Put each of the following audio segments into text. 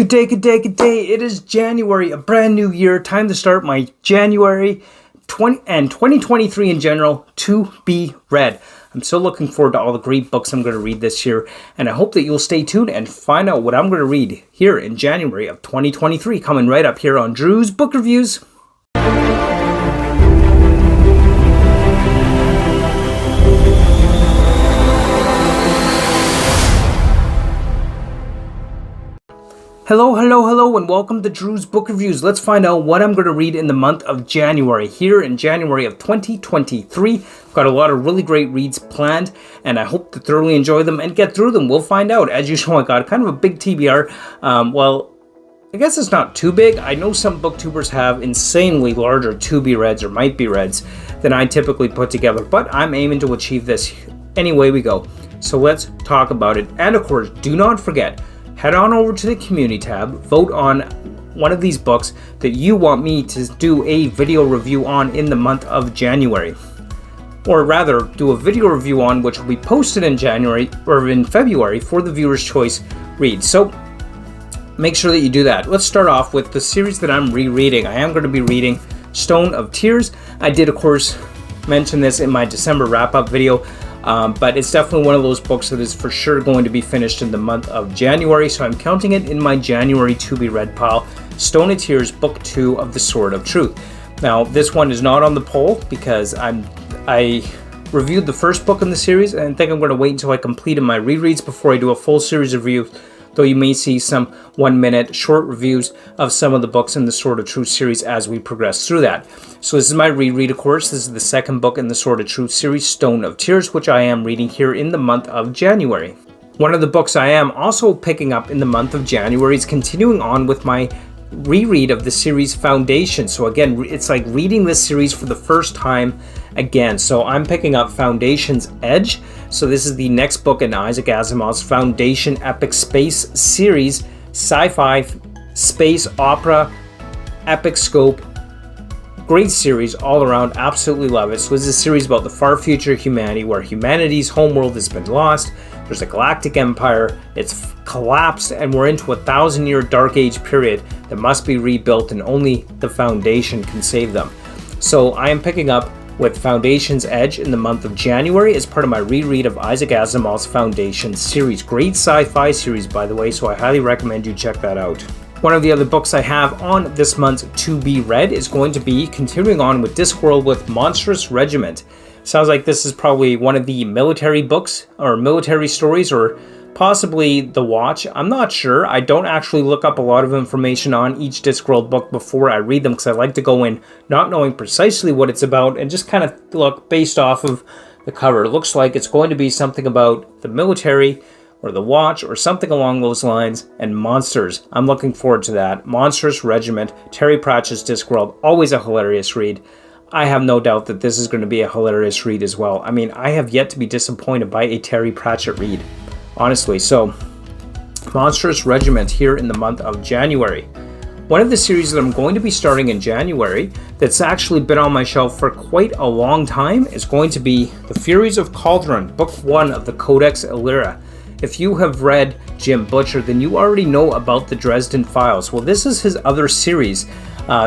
Good day, good day, good day. It is January, a brand new year. Time to start my January 2023 in general to be read. I'm so looking forward to all the great books I'm going to read this year, and I hope that you'll stay tuned and find out what I'm going to read here in January of 2023, coming right up here on Drew's Book Reviews. Hello, and welcome to Drew's Book Reviews. Let's find out what I'm going to read in the month of January. Here in January of 2023, I've got a lot of really great reads planned, and I hope to thoroughly enjoy them and get through them. We'll find out. As usual, I got kind of a big TBR. I guess it's not too big. I know some booktubers have insanely larger to-be-reads or might-be-reads than I typically put together, but I'm aiming to achieve this anyway we go. So let's talk about it. And of course, do not forget, head on over to the community tab, vote on one of these books that you want me to do a video review on in the month of January. Or rather, do a video review on which will be posted in January or in February for the viewer's choice read. So make sure that you do that. Let's start off with the series that I'm rereading. I am going to be reading Stone of Tears. I did, of course, mention this in my December wrap-up video. But it's definitely one of those books that is for sure going to be finished in the month of January, so I'm counting it in my January to-be-read pile. Stone of Tears, Book 2 of The Sword of Truth. Now, this one is not on the poll because I reviewed the first book in the series, and I think I'm going to wait until I completed my rereads before I do a full series of reviews, though you may see some 1-minute short reviews of some of the books in the Sword of Truth series as we progress through that. So this is my reread, of course. This is the second book in the Sword of Truth series, Stone of Tears, which I am reading here in the month of January. One of the books I am also picking up in the month of January is continuing on with my reread of the series Foundation. So again, it's like reading this series for the first time again. So I'm picking up Foundation's Edge. So this is the next book in Isaac Asimov's Foundation epic space series, sci-fi, space opera, epic scope. Great series all around, absolutely love it. So this is a series about the far future of humanity where humanity's homeworld has been lost. There's a galactic empire, it's collapsed, and we're into a 1,000-year dark age period that must be rebuilt, and only the Foundation can save them. So I am picking up with Foundation's Edge in the month of January as part of my reread of Isaac Asimov's Foundation series. Great sci-fi series, by the way, so I highly recommend you check that out. One of the other books I have on this month's to be read is going to be continuing on with Discworld with Monstrous Regiment. Sounds like this is probably one of the military books or military stories, or possibly The Watch. I'm not sure. I don't actually look up a lot of information on each Discworld book before I read them because I like to go in not knowing precisely what it's about and just kind of look based off of the cover. It looks like it's going to be something about the military or The Watch or something along those lines, and monsters. I'm looking forward to that. Monstrous Regiment, Terry Pratchett's Discworld, always a hilarious read. I have no doubt that this is going to be a hilarious read as well. I mean, I have yet to be disappointed by a Terry Pratchett read, honestly. So, Monstrous Regiment here in the month of January. One of the series that I'm going to be starting in January that's actually been on my shelf for quite a long time is going to be The Furies of Calderon, Book 1 of the Codex Alera. If you have read Jim Butcher, then you already know about the Dresden Files. Well, this is his other series.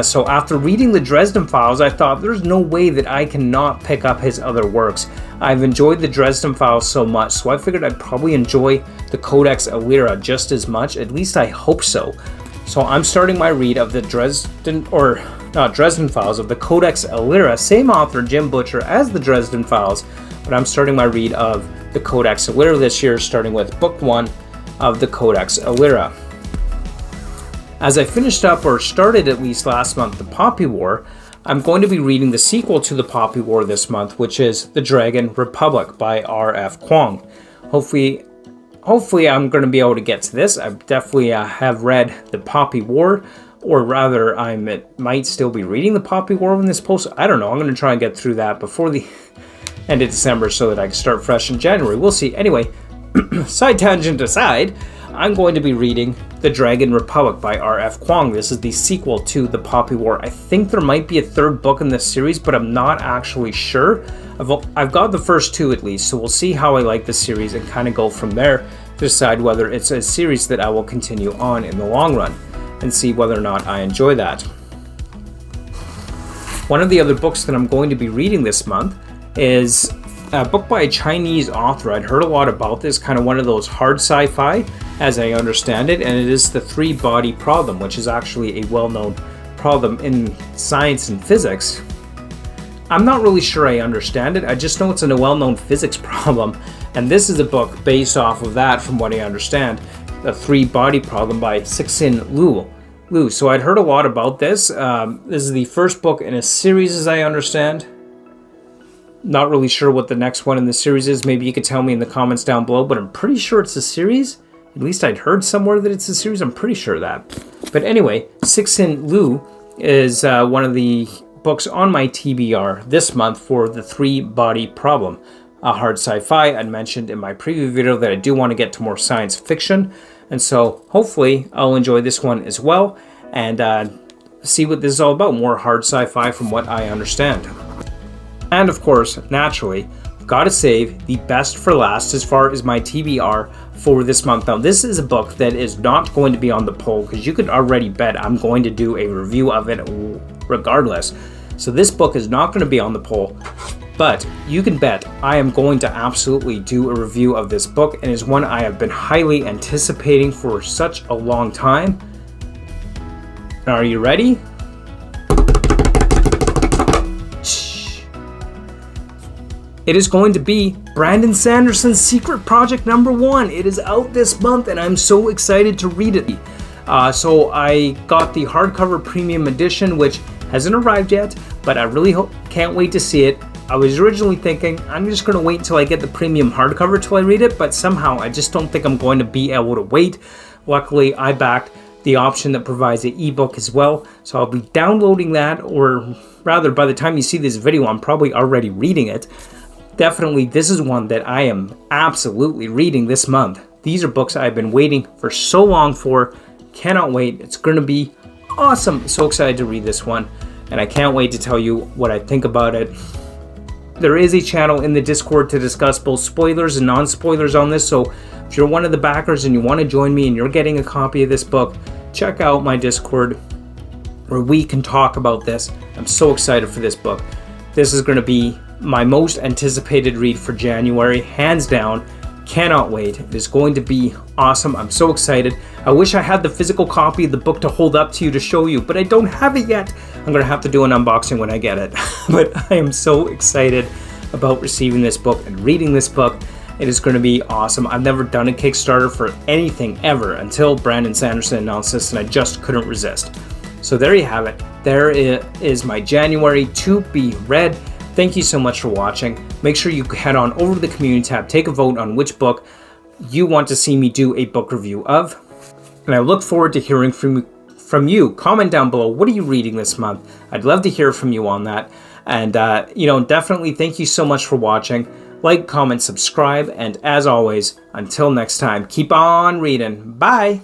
So after reading the Dresden Files, I thought there's no way that I cannot pick up his other works. I've enjoyed the Dresden Files so much, so I figured I'd probably enjoy the Codex Alera just as much. At least I hope so. So I'm starting my read of the Dresden Files, of the Codex Alera, same author, Jim Butcher, as the Dresden Files, but I'm starting my read of the Codex Alera this year, starting with Book 1 of the Codex Alera. As I finished up, or started at least last month, The Poppy War, I'm going to be reading the sequel to The Poppy War this month, which is The Dragon Republic by R.F. Kuang. Hopefully I'm going to be able to get to this. I definitely have read The Poppy War, or rather I might still be reading The Poppy War when this posts. I don't know. I'm going to try and get through that before the end of December so that I can start fresh in January. We'll see. Anyway, side tangent aside, I'm going to be reading The Dragon Republic by R.F. Kuang. This is the sequel to The Poppy War. I think there might be a third book in this series, but I'm not actually sure. I've got the first two at least, so we'll see how I like the series and kind of go from there. decide whether it's a series that I will continue on in the long run and see whether or not I enjoy that. One of the other books that I'm going to be reading this month is a book by a Chinese author. I'd heard a lot about this, kind of one of those hard sci-fi, as I understand it, and it is the three-body problem, which is actually a well-known problem in science and physics. I'm not really sure I understand it. I just know it's a well-known physics problem, and this is a book based off of that, from what I understand, the three-body problem by Cixin Liu. So I'd heard a lot about this. This is the first book in a series, as I understand. Not really sure what the next one in the series is. Maybe you could tell me in the comments down below, but I'm pretty sure it's a series. At least I'd heard somewhere that it's a series. I'm pretty sure of that. But anyway, Cixin Liu is one of the books on my TBR this month for the three-body problem. A hard sci-fi. I mentioned in my preview video that I do want to get to more science fiction. And so hopefully I'll enjoy this one as well and see what this is all about. More hard sci-fi from what I understand. And of course, naturally, I've got to save the best for last as far as my TBR for this month. Now, this is a book that is not going to be on the poll because you could already bet I'm going to do a review of it regardless. So this book is not going to be on the poll, but you can bet I am going to absolutely do a review of this book, and is one I have been highly anticipating for such a long time. Are you ready? It is going to be Brandon Sanderson's Secret Project #1. It is out this month and I'm so excited to read it. So I got the hardcover premium edition, which hasn't arrived yet, but I really can't wait to see it. I was originally thinking I'm just going to wait until I get the premium hardcover till I read it, but somehow I just don't think I'm going to be able to wait. Luckily, I backed the option that provides an ebook as well, so I'll be downloading that, or rather by the time you see this video, I'm probably already reading it. Definitely, this is one that I am absolutely reading this month. These are books I've been waiting for so long for. Cannot wait. It's going to be awesome. So excited to read this one, and I can't wait to tell you what I think about it. There is a channel in the Discord to discuss both spoilers and non-spoilers on this, so if you're one of the backers and you want to join me and you're getting a copy of this book, check out my Discord where we can talk about this. I'm so excited for this book. This is going to be my most anticipated read for January, hands down. Cannot wait. It is going to be awesome. I'm so excited. I wish I had the physical copy of the book to hold up to you to show you, but I don't have it yet. I'm going to have to do an unboxing when I get it. But I am so excited about receiving this book and reading this book. It is going to be awesome. I've never done a Kickstarter for anything ever until Brandon Sanderson announced this, and I just couldn't resist. So there you have it. There is my January to be read. Thank you so much for watching. Make sure you head on over to the community tab, take a vote on which book you want to see me do a book review of. And I look forward to hearing from you. Comment down below, what are you reading this month? I'd love to hear from you on that. And, definitely thank you so much for watching. Like, comment, subscribe, and as always, until next time, keep on reading. Bye!